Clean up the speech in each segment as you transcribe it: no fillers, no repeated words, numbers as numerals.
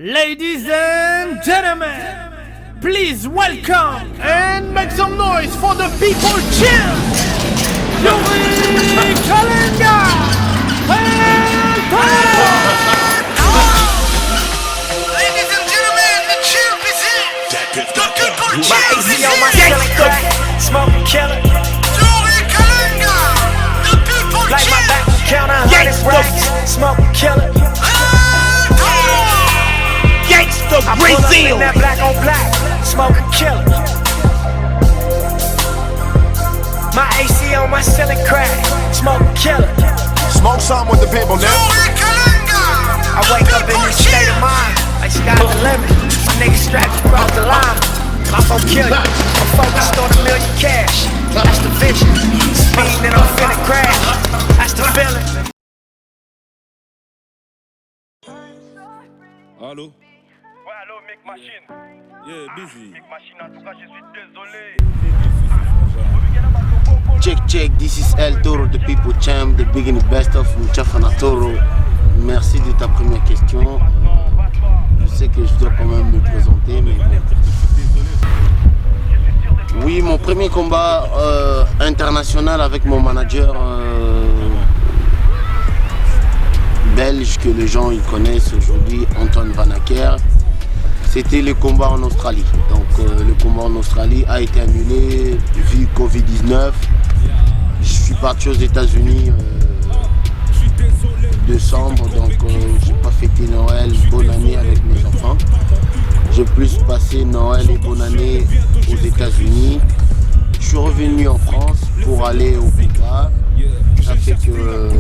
Ladies and gentlemen, please welcome and make some noise for the people chill. Yuri Kalenga and Ladies and gentlemen, the chill is here. The people chill is My AC here. on my ceiling crack, smoking killer. Yuri Kalenga, the people Like my chill. back will count 100 racks, smoking killer. Gangsta I pull up in that black on black, smoking killer. My AC on my ceiling crack, smoking killer. Smoke something with the people, man. Yuri Kalenga, I wake up in this state of mind, like sky the limit. My niggas strapped across the line. I'm gon' kill you. I'm focused on $1 million cash. That's the vision. Speeding and I'm finna crash. That's the feeling. Allô? Ouais, allô, Mick Machine. Yeah, busy. Mick Machine, en tout cas, je suis désolé. Check, this is El Toro, the people champ, the big and the best of Mchafana Toro. Merci de ta première question. Je sais que je dois quand même me présenter, mais oui, mon premier combat international avec mon manager belge que les gens ils connaissent aujourd'hui, Antoine Van Acker. C'était le combat en Australie. Donc le combat en Australie a été annulé vu Covid-19. Je suis parti aux États-Unis décembre, donc j'ai pas fêté Noël, bonne année avec mes enfants. J'ai plus passé Noël et bonne année aux États-Unis. Je suis revenu en France pour aller au combat. Ça fait que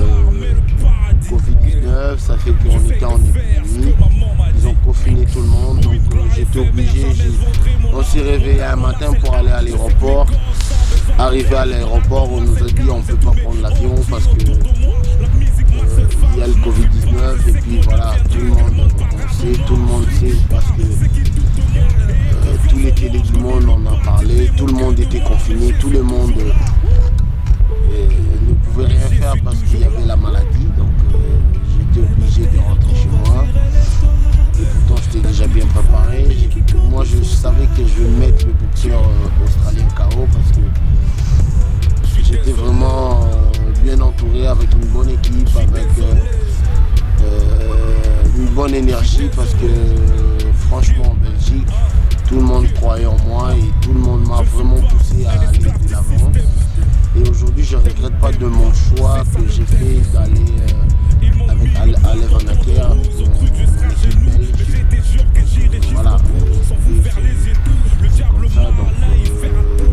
Covid-19, ça fait qu'on était en épidémie. Ils ont confiné tout le monde, donc j'étais obligé. On s'est réveillé un matin pour aller à l'aéroport. Arrivé à l'aéroport, on nous a dit on ne peut pas prendre l'avion parce que il y a le Covid-19 et puis voilà, tout le monde sait parce que tous les télés du monde en a parlé, tout le monde était confiné, tout le monde ne pouvait rien faire parce qu'il y avait la maladie, donc j'étais obligé de rentrer chez moi. Et pourtant j'étais déjà bien préparé. Moi je savais que je vais mettre le boxeur australien KO parce que j'étais vraiment bien entouré avec une bonne équipe, avec une bonne énergie parce que franchement en Belgique, tout le monde croyait en moi et tout le monde m'a vraiment poussé à aller de l'avant. Et aujourd'hui je ne regrette pas de mon choix que j'ai fait d'aller avec Alain Van Acker, mon équipe belge. Voilà, c'est comme ça, donc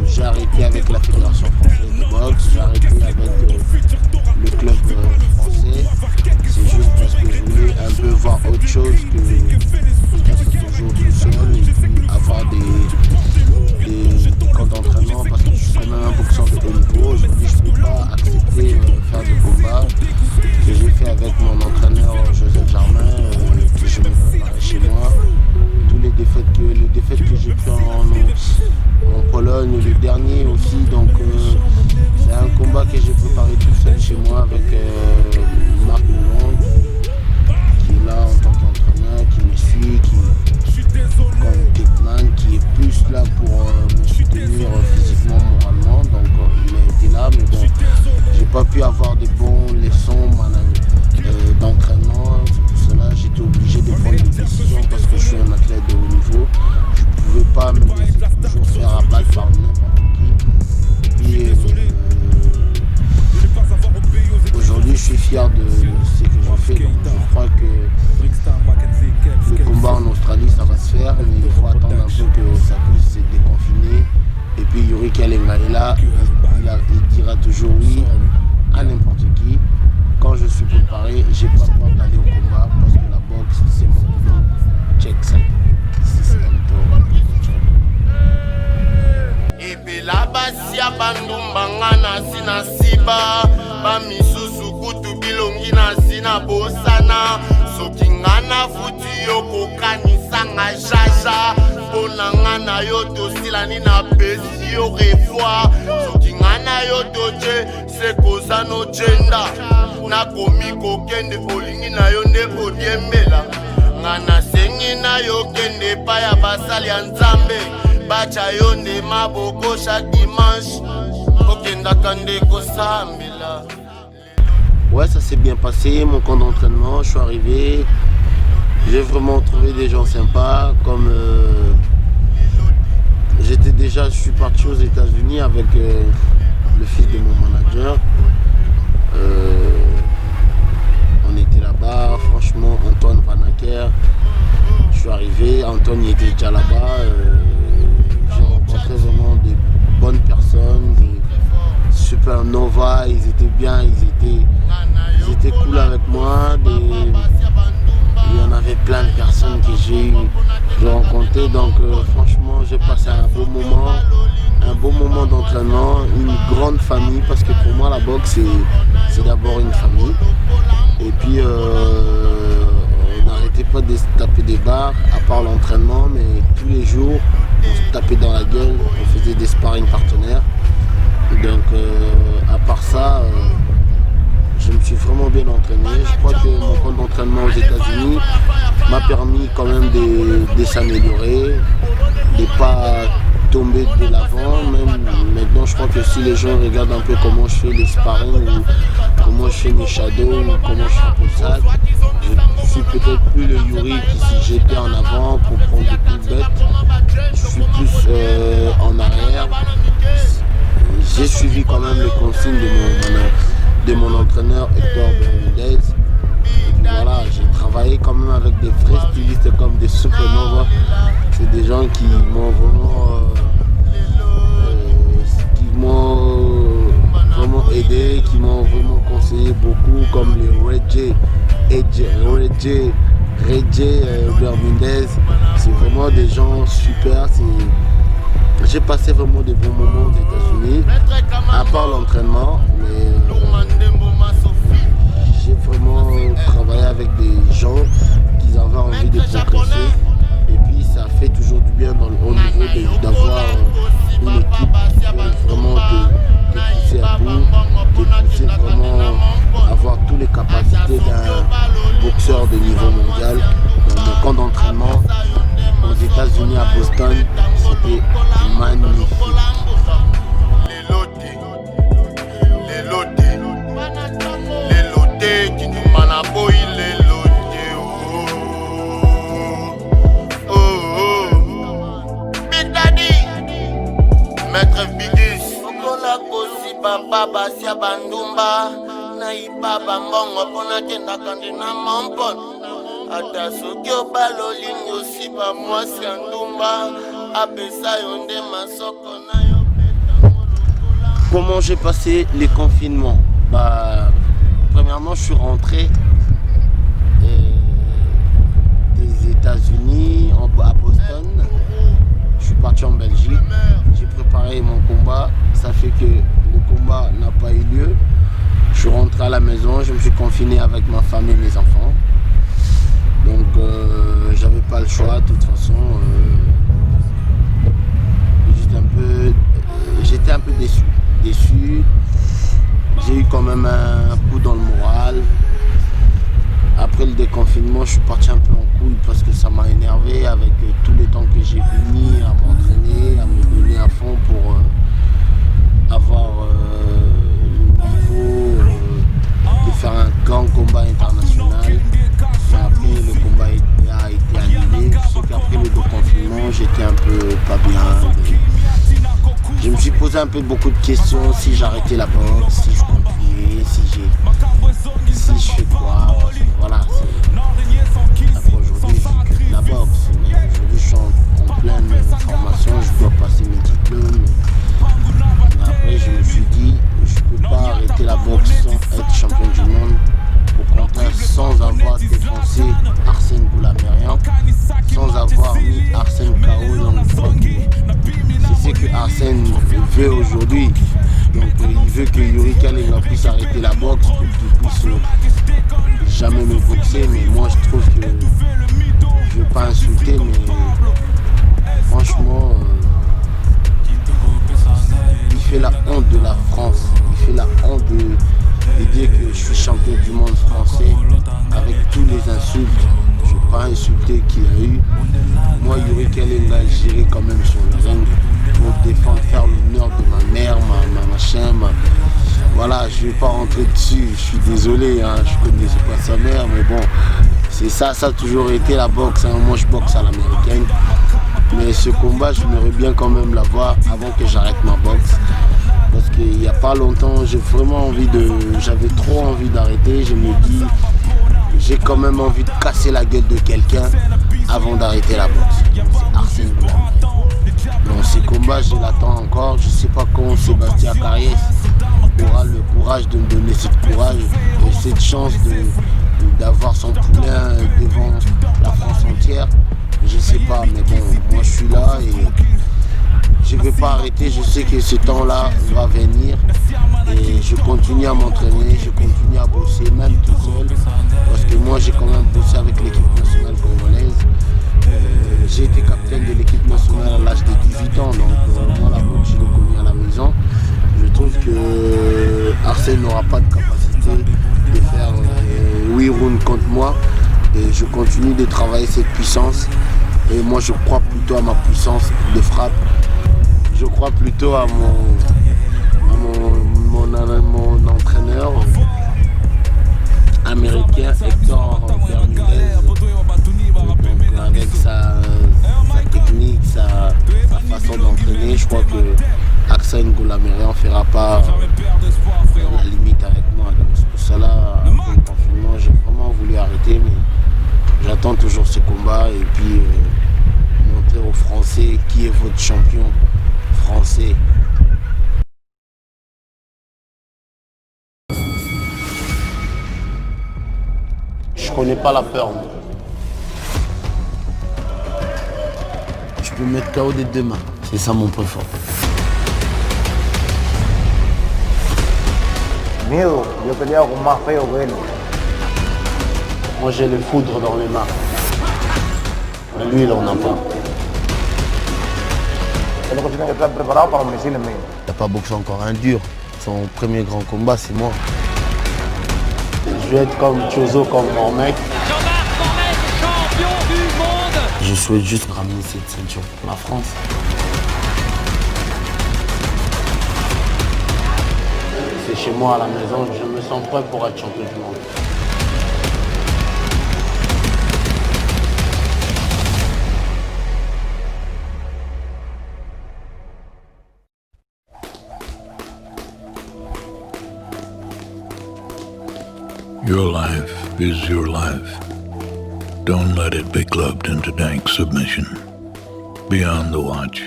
j'ai arrêté avec la Fédération française de boxe, j'ai arrêté avec le club français. C'est juste parce que je voulais un peu voir autre chose que être toujours tout seul et puis avoir des camps d'entraînement parce que je suis quand même un boxeur de haut niveau. Aujourd'hui je ne peux pas accepter faire de combat que j'ai fait avec mon entraîneur Joseph Jarmin, que je me préparais chez moi. Tous les défaites que j'ai pris en Pologne, le dernier aussi, donc c'est un combat que j'ai préparé tout seul chez moi avec Marc Moulon qui est là en tant qu'entraîneur, qui me suit, comme Kitman, qui est plus là pour me soutenir physiquement, moralement, donc il a été là, mais bon, j'ai pas pu avoir de bons leçons d'entraînement. C'est pour cela j'étais obligé de prendre des décisions parce que je suis un athlète de haut niveau. Je ne pouvais pas me laisser toujours faire abattre par n'importe qui. Et aujourd'hui je suis fier de ce que j'ai fait, donc je crois que le combat en Australie ça va se faire, mais il faut attendre un peu que ça puisse se déconfiner. Et puis Yuri Kalenga est là, il dira toujours oui à n'importe qui. Quand je suis préparé, j'ai pas peur d'aller au combat parce que la boxe c'est mon boulot. Check ça. Epela basi ya bandumbanga na sina siba bamisusu kutu bilongi na sina bosana soki nga na futi yo kokanisanga jaja mpo na nga na yo tosilani na pesi yo revoir soki nga na yo toje se koza nojenda nakomi kokende olingi na yo nde odiembela nga nasengi na yo kende pa ya basali ya nzambe bacha yo nde maboko chaque dimanche okendaka nde kosambela. Ouais, ça s'est bien passé, mon camp d'entraînement, je suis arrivé, j'ai vraiment trouvé des gens sympas, comme je suis parti aux États-Unis avec le fils de mon manager. On était là-bas, franchement, Antoine Vanacker, je suis arrivé, Antoine il était déjà là-bas, j'ai rencontré vraiment des bonnes personnes, des Supernova, ils étaient bien, ils étaient cool avec moi, il y en avait plein de personnes que j'ai rencontrées, donc franchement j'ai passé un beau moment d'entraînement, une grande famille, parce que pour moi la boxe c'est d'abord une famille. Et puis on n'arrêtait pas de se taper des barres, à part l'entraînement, mais tous les jours on se tapait dans la gueule, on faisait des sparring partenaires. Donc à part ça, je me suis vraiment bien entraîné. Je crois que mon camp d'entraînement aux États-Unis m'a permis quand même de s'améliorer, de ne pas tomber de l'avant. Même maintenant, je crois que si les gens regardent un peu comment je fais les sparring, ou comment je fais mes shadows, ou comment je fais tout ça, je suis peut-être plus le Yuri qui s'est jeté en avant pour prendre des coups bêtes. Je suis plus en arrière. J'ai suivi quand même les consignes de mon entraîneur Hector Bermudez. Et puis voilà, j'ai travaillé quand même avec des vrais stylistes comme des Supernova. C'est des gens qui m'ont vraiment aidé, qui m'ont vraiment conseillé beaucoup, comme les Reggie Bermudez. C'est vraiment des gens super. J'ai passé vraiment de bons moments aux États-Unis, à part l'entraînement, mais j'ai vraiment travaillé avec des gens qui avaient envie de progresser. Et puis ça fait toujours du bien au niveau d'avoir une équipe qui peut vraiment te pousser à bout, te pousser vraiment à avoir toutes les capacités d'un boxeur de niveau mondial. Dans mon camp d'entraînement aux États-Unis, à Boston, c'était magnifique. Big Daddy, Maître Bigis, Okola Kosi Papa Basia Bandumba, Naipa Bambongo Pona Kenda Kandina Mampon. Comment j'ai passé les confinements? Premièrement, je suis rentré des États-Unis à Boston. Je suis parti en Belgique. J'ai préparé mon combat. Ça fait que le combat n'a pas eu lieu. Je suis rentré à la maison. Je me suis confiné avec ma femme et mes enfants. Donc j'avais pas le choix de toute façon. J'étais un peu déçu. J'ai eu quand même un coup dans le moral. Après le déconfinement, je suis parti un peu en couille parce que ça m'a énervé avec tout le temps que j'ai mis à m'entraîner, à me donner à fond pour avoir le niveau de faire un grand combat international. Après le combat a été annulé. Je sais qu'après le déconfinement, j'étais un peu pas bien. Je me suis posé un peu beaucoup de questions, si j'arrêtais la boxe, si je continuais, si je fais quoi. Voilà, après aujourd'hui je fais que de la boxe. Mais aujourd'hui je suis en pleine formation, je dois passer mes diplômes. Après je me suis dit, je peux pas arrêter la boxe sans être champion du monde. Au contraire, sans avoir défoncé Arsène Boulamérian, sans avoir mis Arsène KO dans le premier. C'est ce que Arsène veut aujourd'hui. Donc il veut que Yuri Kalina puisse arrêter la boxe pour qu'il puisse jamais me boxer. Mais moi je trouve que je ne veux pas insulter, mais franchement il fait la honte de la France. Il fait la honte de dire que je suis champion du monde français avec tous les insultes. Je ne vais pas insulter qu'il a eu. Moi, Yuri Kalenga, j'irai quand même sur le ring pour défendre, faire l'honneur de ma mère, ma machin. Voilà, je ne vais pas rentrer dessus. Je suis désolé, hein, je ne connaissais pas sa mère, mais bon, c'est ça, ça a toujours été la boxe. Hein. Moi, je boxe à l'américaine. Mais ce combat, j'aimerais bien quand même l'avoir avant que j'arrête ma boxe. Parce qu'il n'y a pas longtemps, j'avais trop envie d'arrêter. Je me dis, j'ai quand même envie de casser la gueule de quelqu'un avant d'arrêter la boxe. C'est Arsène Goulamirian. Donc ces combats, je l'attends encore. Je ne sais pas quand Sébastien Carriès aura le courage de me donner ce courage et cette chance d'avoir son poulain devant la France entière. Je ne sais pas, mais bon, moi je suis là et je ne vais pas arrêter. Je sais que ce temps-là va venir et je continue à m'entraîner, je continue à bosser, même tout seul. Parce que moi j'ai quand même bossé avec l'équipe nationale congolaise. J'ai été capitaine de l'équipe nationale à l'âge de 18 ans, donc moi la boxe je l'ai connu à la maison. Je trouve que Arsène n'aura pas de capacité de faire 8 rounds contre moi. Et je continue de travailler cette puissance. Et moi je crois plutôt à ma puissance de frappe. Je crois plutôt à mon entraîneur américain Hector Bermudez. Donc avec sa technique, sa façon d'entraîner, je crois que Arsène Goulamirian ne fera pas la limite avec moi. Donc c'est pour cela, après le confinement, j'ai vraiment voulu arrêter, mais j'attends toujours ce combat et puis montrer aux Français qui est votre champion français. Je connais pas la peur. Moi. Je peux mettre KO des deux mains. C'est ça mon point fort. Miedo, yo he peleado con más feo que él. Moi j'ai le foudre dans les mains. Mais lui il en a pas. Es lo que tiene que estar preparado para los misiles míos. Il n'a pas boxé encore un dur. Son premier grand combat c'est moi. Je vais être comme Chozo, comme mon mec. Jean-Marc Mormet, champion du monde. Je souhaite juste ramener cette ceinture pour la France. C'est chez moi à la maison, je me sens prêt pour être champion du monde. Your life is your life. Don't let it be clubbed into dank submission. Beyond the watch.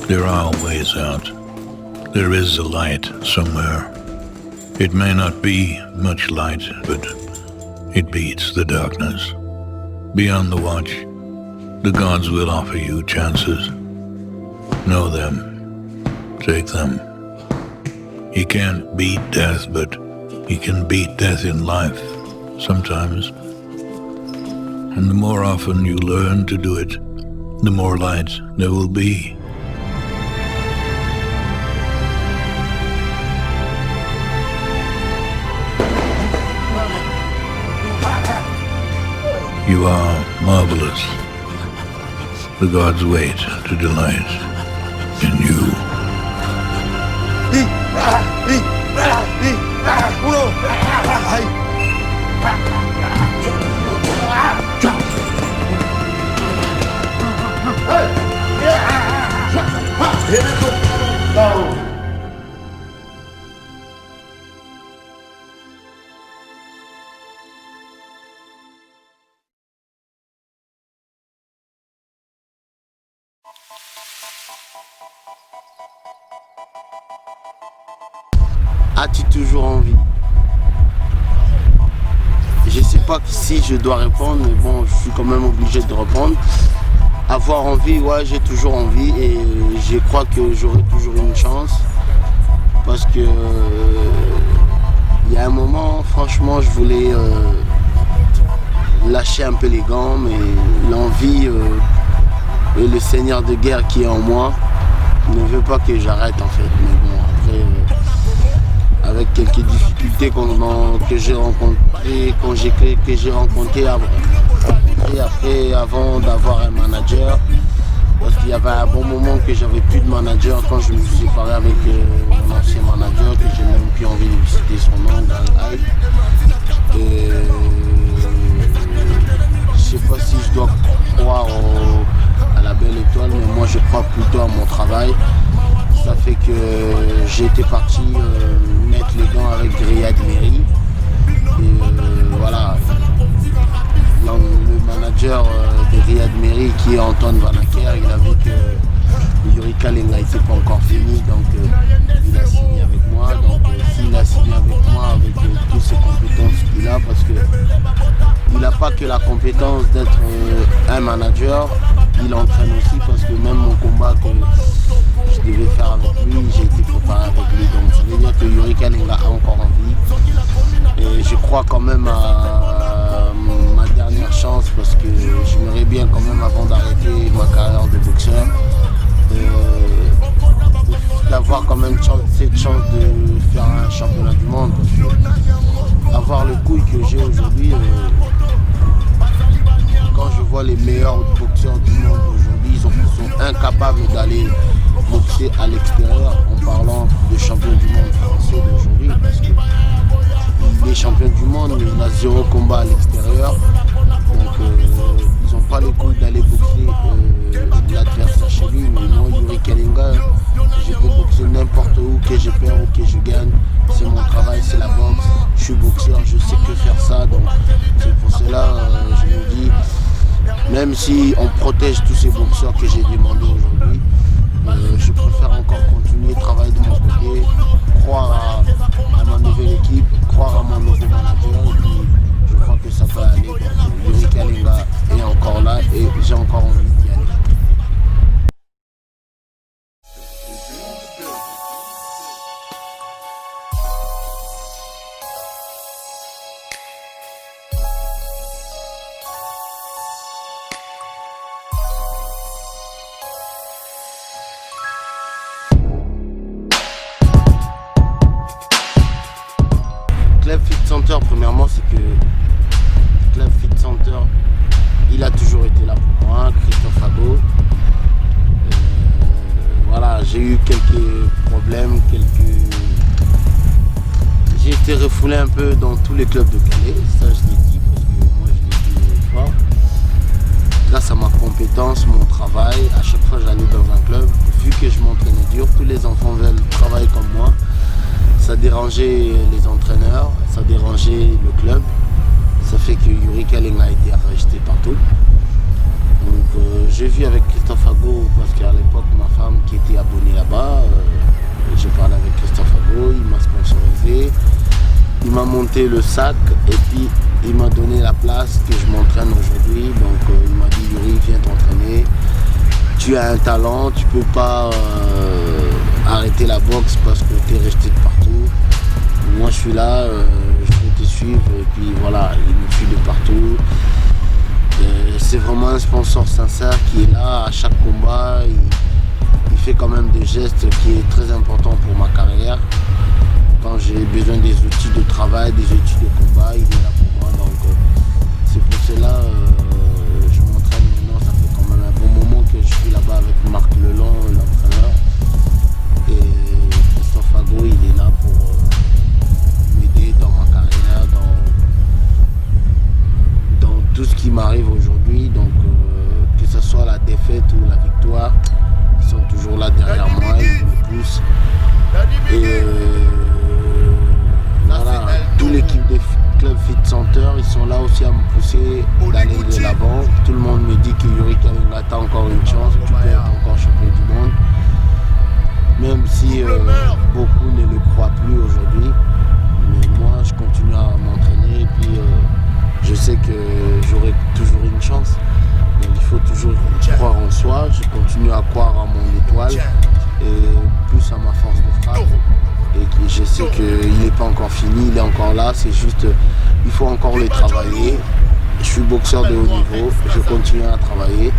There are ways out. There is a light somewhere. It may not be much light, but it beats the darkness. Beyond the watch, the gods will offer you chances. Know them. Take them. You can't beat death, but you can beat death in life, sometimes. And the more often you learn to do it, the more light there will be. You are marvelous. The gods wait to delight in you. As-tu toujours envie? Je sais pas si je dois répondre, mais bon, je suis quand même obligé de répondre. Avoir envie, ouais, j'ai toujours envie et je crois que j'aurai toujours une chance. Parce que il y a un moment, franchement, je voulais lâcher un peu les gants, mais l'envie et le seigneur de guerre qui est en moi ne veut pas que j'arrête en fait. Mais bon, avec quelques difficultés que j'ai rencontrées avant d'avoir un manager. Parce qu'il y avait un bon moment que j'avais plus de manager quand je me suis séparé avec mon ancien manager, que j'ai même plus envie de citer son nom, Gal. Et je sais pas si je dois croire à la belle étoile, mais moi je crois plutôt à mon travail. Ça fait que j'ai été parti mettre les gants avec Riyad Meri. Et voilà. Le manager de Riyad Meri, qui est Antoine Vanacker, il a vu que Yuri Kalenga n'était pas encore fini, donc il a signé avec moi. Donc s'il a signé avec moi, avec toutes ces compétences qu'il a, parce qu'il n'a pas que la compétence d'être un manager, il entraîne aussi, parce que même mon combat que je devais faire avec lui, j'ai été préparé avec lui. Donc ça veut dire que Yuri Kalenga a encore envie. Et je crois quand même à ma dernière chance, parce que j'aimerais bien quand même, avant d'arrêter ma carrière de boxeur, d'avoir quand même cette chance de faire un championnat du monde. Parce que avoir le couille que j'ai aujourd'hui, quand je vois les meilleurs boxeurs du monde aujourd'hui, ils sont incapables d'aller boxer à l'extérieur, en parlant de champion du monde français d'aujourd'hui, parce que les champions du monde, il a 0 combat à l'extérieur, donc ils n'ont pas le coup d'aller boxer l'adversaire chez lui. Mais moi, Yuri Kalenga, je peux boxer n'importe où, que je perds ou que je gagne, c'est mon travail, c'est la boxe, je suis boxeur, je sais que faire ça, donc c'est pour cela je me dis, même si on protège tous ces boxeurs que j'ai demandé aujourd'hui, je préfère encore continuer de travailler de mon côté, croire à ma nouvelle équipe, croire à mon nouveau manager, et puis je crois que ça peut aller. Donc Yuri Kalenga est encore là et j'ai encore envie d'y aller. Club Fit Center, premièrement, c'est que Club Fit Center, il a toujours été là pour moi, Christophe Ago. Voilà, j'ai eu quelques problèmes, j'ai été refoulé un peu dans tous les clubs de Calais, ça je l'ai dit parce que moi je l'ai dit fort. Grâce à ma compétence, mon travail, à chaque fois que j'allais dans un club, vu que je m'entraînais dur, tous les enfants veulent travailler comme moi. Ça dérangeait les entraîneurs, ça dérangeait le club. Ça fait que Yuri Kalenga a été rejeté partout. Donc j'ai vu avec Christophe Ago, parce qu'à l'époque ma femme qui était abonnée là-bas, j'ai parlé avec Christophe Ago, il m'a sponsorisé, il m'a monté le sac et puis il m'a donné la place que je m'entraîne aujourd'hui. Donc il m'a dit, Yuri, viens t'entraîner, tu as un talent, tu peux pas arrêter la boxe parce que tu es rejeté de partout. Moi je suis là, je vais te suivre, et puis voilà, il me suit de partout. C'est vraiment un sponsor sincère qui est là à chaque combat. Il fait quand même des gestes qui est très important pour ma carrière. Quand j'ai besoin des outils de travail, des outils de combat, il est là pour moi. Donc c'est pour cela je m'entraîne maintenant. Ça fait quand même un bon moment que je suis là-bas avec Marc Lelon, l'entraîneur. Et Christophe Ago, il est là pour m'aider dans ma carrière, dans tout ce qui m'arrive aujourd'hui. Donc que ce soit la défaite ou la victoire, ils sont toujours là derrière moi, ils me poussent. Et voilà, toute l'équipe des Club Fit Center, ils sont là aussi à me pousser d'aller de l'avant. Tout le monde me dit que Yuri Kalenga a encore une chance, tu peux être encore champion du monde. Même si beaucoup ne le croient plus aujourd'hui, mais moi je continue à m'entraîner et puis je sais que j'aurai toujours une chance. Donc il faut toujours croire en soi, je continue à croire à mon étoile et plus à ma force de frappe. Et je sais qu'il n'est pas encore fini, il est encore là, c'est juste il faut encore le travailler. Je suis boxeur de haut niveau, je continue à travailler.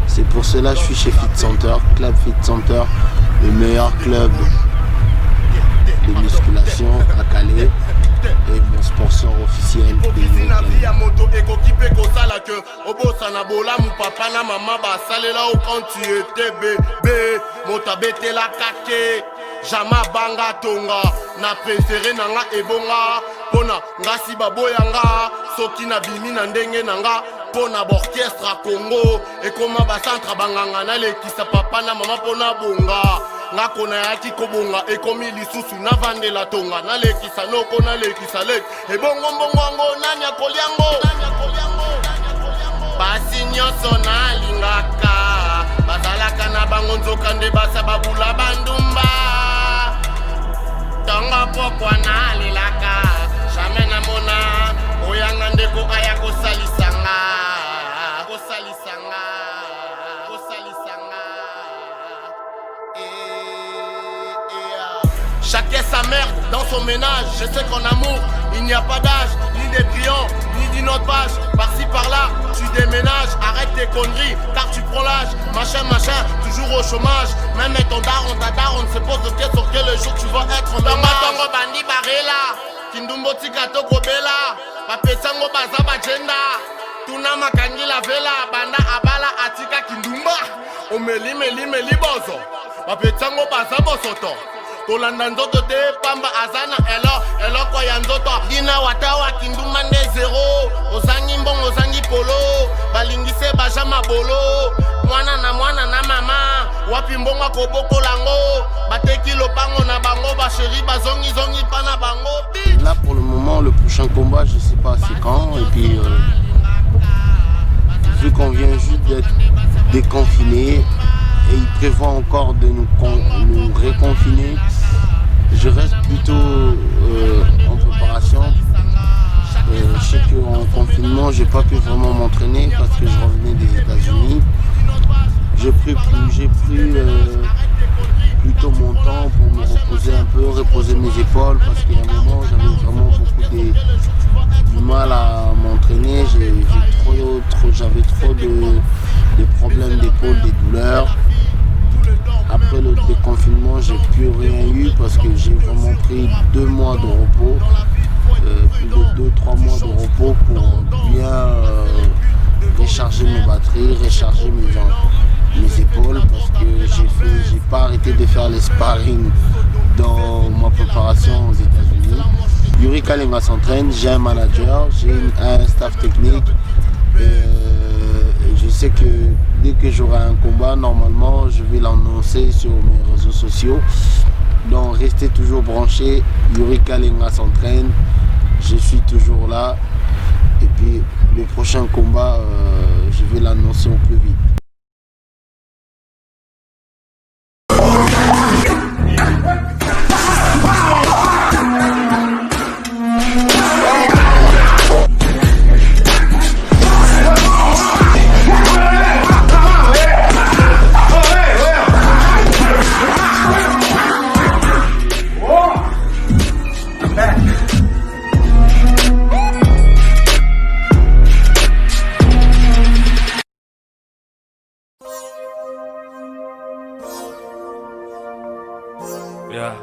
C'est pour cela que je suis chez Fit Center, Club Fit Center, le meilleur club de musculation à Calais et mon sponsor officiel ya moto ekoki pe kosala ke obosana bolamu papa na mama basalela o quand tu étais bébé moto abetelaka te jama banga tonga na préféré nanga ebonga pona ngasi baboyanga soki na bimi na ndenge nanga pona orchestre Congo ekoma basantra banganga nalekisa papa na mama pona bonga ngako nayaki kobonga ekomi lisusu navandela tonga nalekisa noko nalekisa leki ebongo mbongo yango nani akoliango basi nyonso nalingaka bazalaka na bango nzoka nde basa babula bandumba tongo pokwa nalelaka jamais namona oyanga ndeko aya kosalisanga Chacun sa merde dans son ménage. Je sais qu'en amour, il n'y a pas d'âge, ni des brillants, ni d'une autre page. Par-ci par-là, tu déménages, arrête tes conneries, car tu prends l'âge. Machin, toujours au chômage. Même ton daron, ta daronne se pose de questions sur quel jour tu vas être en ménage. Tongo bandi barela, kindumbo tikato kobela, papesango baza bajenda. Tuna makangi la vela, banda abala atika kindumba. Omeli bozo, papesango baza bosoto. Tolanda nzoto te pamba azana elo kwa ya nzoto dina watawa kinduma nde zero ozangi mbongo ozangi polo balingise bajama bolo mwana na mama wapi mbongo koboko lango bateki lopango na bango basheri bazongi pana bango. Là pour le moment le prochain combat je sais pas c'est quand et puis vu qu'on vient juste d'être déconfiné et il prévoit encore de nous réconfiner. Je reste plutôt en préparation. Je sais qu'en confinement, j'ai pas pu vraiment m'entraîner parce que je revenais des États-Unis. J'ai pris plutôt mon temps pour me reposer un peu, reposer mes épaules parce qu'il y a un moment j'avais vraiment beaucoup du mal à m'entraîner. J'avais trop de problèmes d'épaule, des douleurs. Après le déconfinement, j'ai plus rien eu parce que j'ai vraiment pris 2 mois de repos, plus de 2-3 mois de repos pour bien recharger mes batteries, recharger mes épaules parce que j'ai pas arrêté de faire les sparring dans ma préparation aux États-Unis. Yuri Kalenga s'entraîne, j'ai un manager, j'ai un staff technique. Je sais que dès que j'aurai un combat, normalement, je vais l'annoncer sur mes réseaux sociaux. Donc, restez toujours branchés. Yuri Kalenga s'entraîne. Je suis toujours là. Et puis, le prochain combat, je vais l'annoncer au plus vite.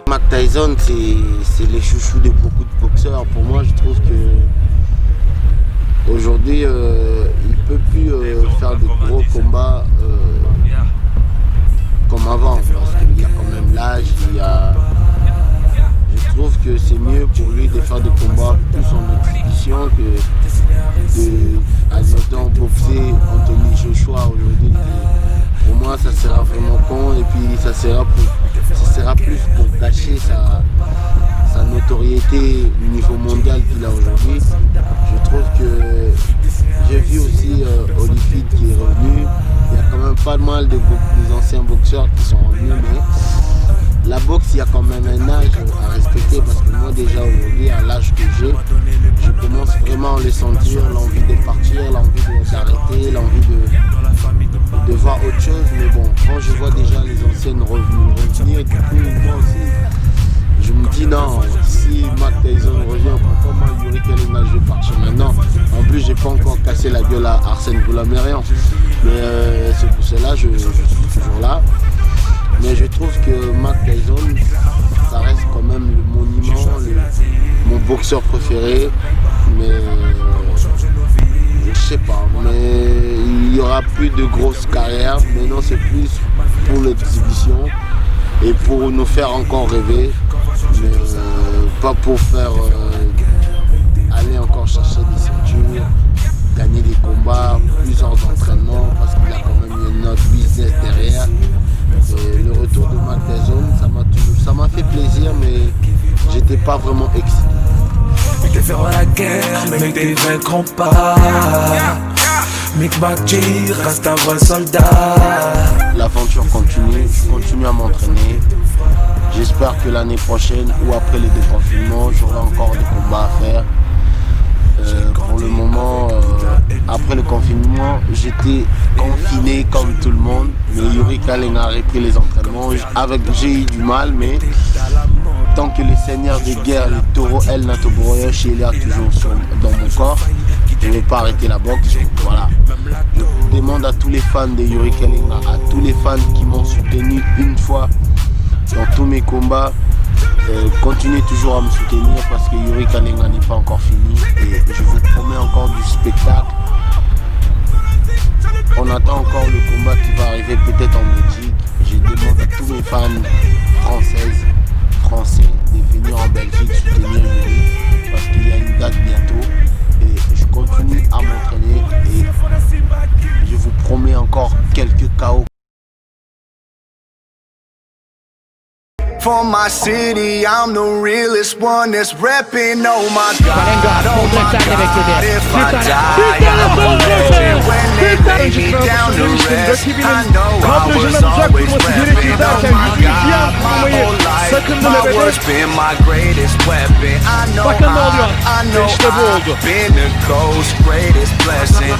Mike Tyson, c'est les chouchous de beaucoup de boxeurs. Pour moi, je trouve que aujourd'hui, il ne peut plus faire de gros combats comme avant, parce qu'il y a quand même l'âge. Je trouve que c'est mieux pour lui de faire des combats plus en exhibition que admettons boxer Anthony Joshua aujourd'hui. Pour moi, ça sera vraiment con et puis ça sera plus pour gâcher sa notoriété au niveau mondial qu'il a aujourd'hui. Je trouve que j'ai vu aussi Holyfield qui est revenu. Il y a quand même pas mal des anciens boxeurs qui sont revenus, mais la boxe, il y a quand même un âge à respecter parce que moi déjà aujourd'hui, à l'âge que j'ai, je commence vraiment à le sentir, l'envie de partir, l'envie d'arrêter, l'envie de voir autre chose. Mais bon, quand je vois déjà les anciennes revenir, du coup, moi aussi, je me dis non, si Mike Tyson revient, pourquoi moi, Yuri Kalenga, je vais partir maintenant. En plus, j'ai pas encore cassé la gueule à Arsène Goulamerian. Mais c'est pour cela, je suis toujours là. Mais je trouve que Mike Tyson, ça reste quand même le mon boxeur préféré, mais je sais pas, mais il n'y aura plus de grosses carrières. Maintenant c'est plus pour l'exhibition et pour nous faire encore rêver, mais pas pour faire aller encore chercher des ceintures, gagner des combats, plusieurs entraînements, parce qu'il a quand même une autre business derrière. Et le retour de Mac Tyson, ça m'a fait plaisir, mais j'étais pas vraiment excité. Ils feront la guerre, mais ils ne vaincront pas. Mick McGee reste un vrai soldat. L'aventure continue, je continue à m'entraîner. J'espère que l'année prochaine ou après le déconfinement, j'aurai encore des combats à faire. Pour le moment, après le confinement, j'étais confiné comme tout le monde. Mais Yuri Kaleng a repris les entraînements. J'ai eu du mal, mais tant que les seigneurs de guerre, le taureau El Nato Boroyoshi est là toujours dans mon corps, je ne vais pas arrêter la boxe. Voilà. Je demande à tous les fans de Yuri Kaleng, à tous les fans qui m'ont soutenu une fois dans tous mes combats, continuez toujours à me soutenir parce que Yuri Kaleng n'est pas encore fini et je vous promets encore du spectacle. On attend encore le combat qui va arriver peut-être en Belgique. Je demande à tous mes fans français de venir en Belgique soutenir Yuri parce qu'il y a une date bientôt et je continue à m'entraîner et je vous promets encore quelques KO. For my city, I'm the realest one that's reppin'. Oh my God, oh my God, if I die, I'm a legend. When they lay me down to rest, I know I was always reppin'. Oh my God, my whole life, my words been my greatest weapon. I know I've been the coast's greatest blessing.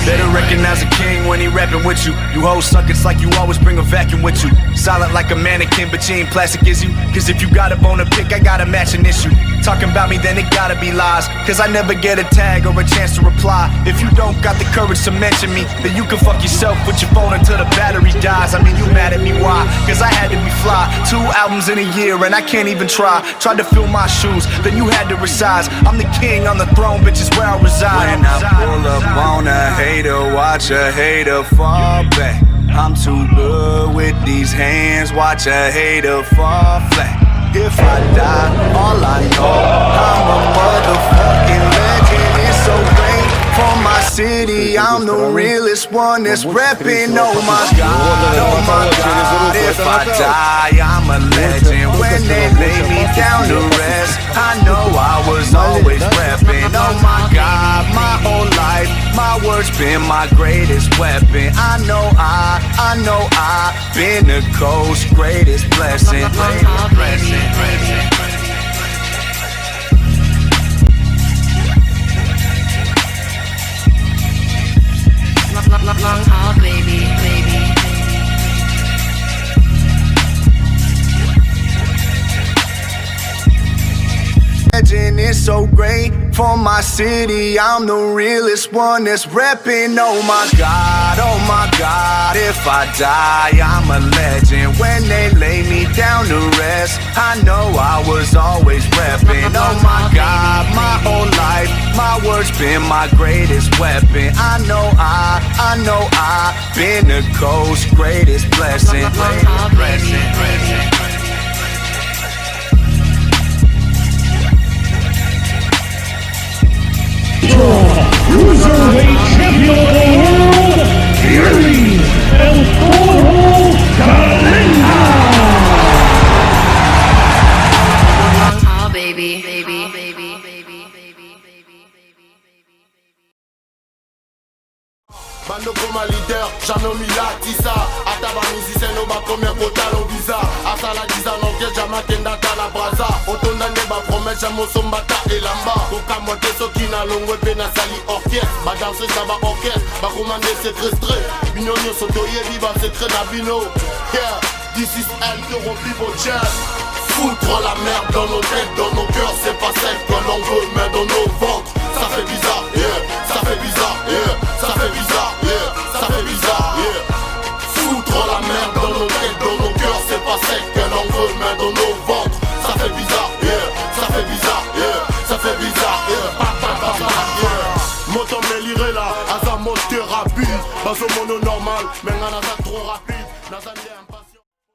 Better recognize a king when he rapping with you. You hoes suck, it's like you always bring a vacuum with you. Silent like a mannequin, but you ain't plastic is you. Cause if you got a bone to pick, I got a matching issue. Talking about me, then it gotta be lies. Cause I never get a tag or a chance to reply. If you don't got the courage to mention me, then you can fuck yourself with your phone until the battery dies. I mean, you mad at me, why? Cause I had to be fly. 2 albums in a year and I can't even try. Tried to fill my shoes, then you had to resize. I'm the king on the throne, bitch, is where I reside. When I pull up on a hater, watch a hater fall back. I'm too good with these hands, watch a hater fall flat. If I die, all I know, I'm a motherfucking legend. It's so great for my city, I'm the realest one that's reppin'. Oh my God, if I die, I'm a legend. When they lay me down to rest, I know I was always reppin'. Oh my God, my whole life, my words been my greatest weapon. I know I've been the coast's greatest blessing. Long haul, baby. Legend is so great for my city. I'm the realest one that's reppin'. Oh my God, if I die, I'm a legend. When they lay me down to rest, I know I was always reppin'. Oh my God, my whole life, my words been my greatest weapon. I know I've been the coast's greatest blessing. Cruiserweight champion of the world, Yuri El Toro Kalenga. Long haul, baby. Bando comme un leader, jamais mis la tissa. Ataba musicien, no ba combien quota lo visa. Asala tisa, no que jama kenda la braza. Otonda neba promesse, jamo sombata et lamba. Koka moite so kina longwe pena sali orchestre. Ba danser ça va orchestre, ba commander c'est très. Bignonio sotoye viva c'est très nabino. Yeah, this is El Toro People Champ. Foutre la merde dans nos têtes, dans nos cœurs, c'est pas celle que l'on veut, mais dans nos ventres. Ça fait bizarre, yeah, ça fait bizarre, yeah, ça fait bizarre, yeah, ça fait bizarre, yeah. Foutre la merde dans nos têtes, dans nos cœurs, c'est pas celle que l'on veut, mais dans nos ventres. Ça fait bizarre, yeah, ça fait ça fait bizarre, Moto me lire là, à sa montée rapide, pas au mono normal, mais on a trop rapide, n'a impatient.